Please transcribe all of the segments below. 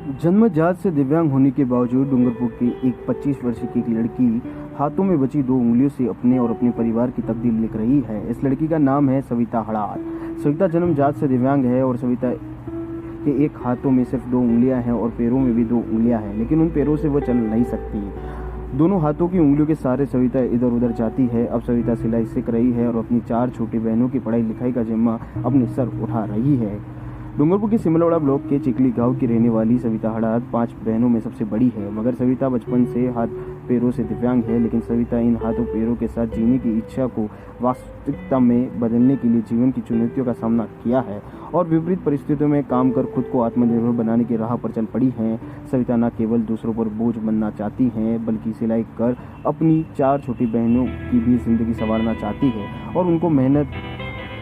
जन्मजात से दिव्यांग होने के बावजूद डूंगरपुर की एक 25 वर्षीय की एक लड़की हाथों में बची 2 उंगलियों से अपने और अपने परिवार की तकदीर लिख रही है। इस लड़की का नाम है सविता हड़ार। सविता जन्मजात से दिव्यांग है और सविता के एक हाथों में सिर्फ 2 उंगलियां हैं और पैरों में भी 2 उंगलियां हैं, लेकिन उन पैरों से वो चल नहीं सकती। दोनों हाथों की उंगलियों के सहारे सविता इधर उधर जाती है। अब सविता सिलाई सीख रही है और अपनी 4 छोटी बहनों की पढ़ाई लिखाई का जिम्मा अपने सर उठा रही है। डूंगरपुर के सिमलवाड़ा ब्लॉक के चिकली गांव की रहने वाली सविता हड़ार 5 बहनों में सबसे बड़ी है। मगर सविता बचपन से हाथ पैरों से दिव्यांग है, लेकिन सविता इन हाथों पैरों के साथ जीने की इच्छा को वास्तविकता में बदलने के लिए जीवन की चुनौतियों का सामना किया है और विपरीत परिस्थितियों में काम कर खुद को आत्मनिर्भर बनाने की राह पर चल पड़ी हैं। सविता न केवल दूसरों पर बोझ बनना चाहती हैं, बल्कि सिलाई कर अपनी 4 छोटी बहनों की भी जिंदगी संवारना चाहती है और उनको मेहनत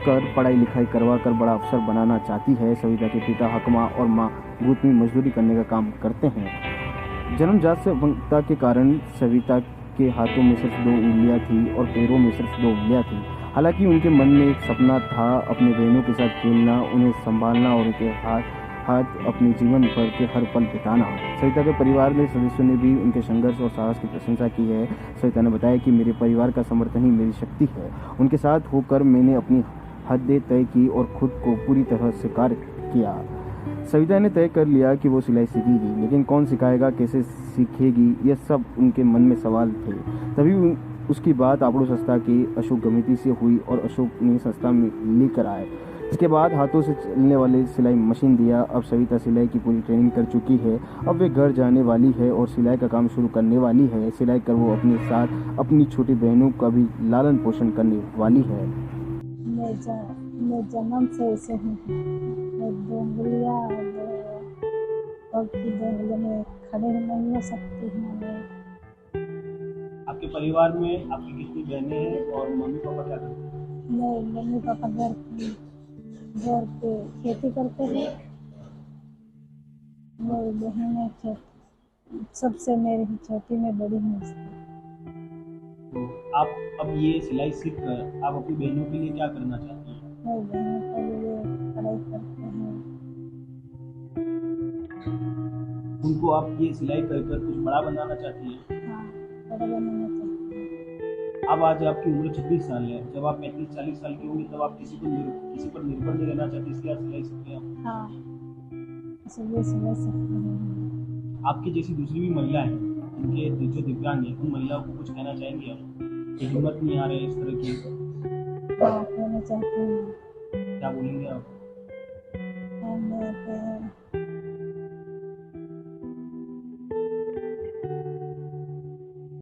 कर पढ़ाई लिखाई करवा कर बड़ा अफसर बनाना चाहती है। सविता के पिता हकमा और मां भूत में मजदूरी करने का काम करते हैं। जन्मजात से अपंगता के कारण सविता के हाथों में सिर्फ 2 उंगलियां थी और पैरों में सिर्फ 2 उंगलियां थी। हालांकि उनके मन में एक सपना था, अपने बहनों के साथ खेलना, उन्हें संभालना और उनके हाथ अपने जीवन भर के हर पल बिताना। सविता के परिवार के सदस्यों ने भी उनके संघर्ष और साहस की प्रशंसा की है। सविता ने बताया कि मेरे परिवार का समर्थन ही मेरी शक्ति है। उनके साथ होकर मैंने अपनी हदें तय की और खुद को पूरी तरह स्वीकार किया। सविता ने तय कर लिया कि वो सिलाई सीखेगी, लेकिन कौन सिखाएगा, कैसे सीखेगी, ये सब उनके मन में सवाल थे। तभी उसकी बात आपड़ू संस्था के अशोक गमिती से हुई और अशोक ने संस्था में लेकर आए। इसके बाद हाथों से चलने वाले सिलाई मशीन दिया। अब सविता सिलाई की पूरी ट्रेनिंग कर चुकी है। अब वे घर जाने वाली है और सिलाई का काम शुरू करने वाली है। सिलाई कर वो अपने साथ अपनी छोटी बहनों का भी लालन पोषण करने वाली है। मैं जन्म से ऐसे हूँ। मैं 2 उंगलियाँ और की 2 उंगलियों में खड़े नहीं हो सकती हूँ मैं। आपके परिवार में आपकी कितनी बहनें हैं और मम्मी पापा क्या करते हैं? मैं मम्मी पापा घर पे खेती करते हैं। मेरी बहन है सबसे मेरी छोटी में बड़ी हूँ। तो आप अब ये सिलाई सीख कर आप अपनी बहनों के लिए क्या करना चाहती हैं? मेरी बहनों के लिए पढ़ाई करते हैं। उनको आप ये सिलाई कर कर कुछ बड़ा बनाना चाहती हैं? हाँ, बड़ा बनाना चाहती हूँ। अब आज आपकी उम्र 26 साल है। जब आप 35-40 साल की होंगी तब आप किसी पर निर्भर नहीं रहना चाहती, इसलिए आप सिलाई सीख रहे हैं। हाँ, इसलिए सिलाई सीखती हूँ। आपकी जैसी दूसरी भी महिला हैं जिनके जो दिव्यांग हैं, उन महिलाओं को कुछ कहना चाहेंगे आप कि हिम्मत नहीं आ रही है इस तरह की? हाँ, कहना चाहती हूँ। क्या बोलेंगे आप? मैं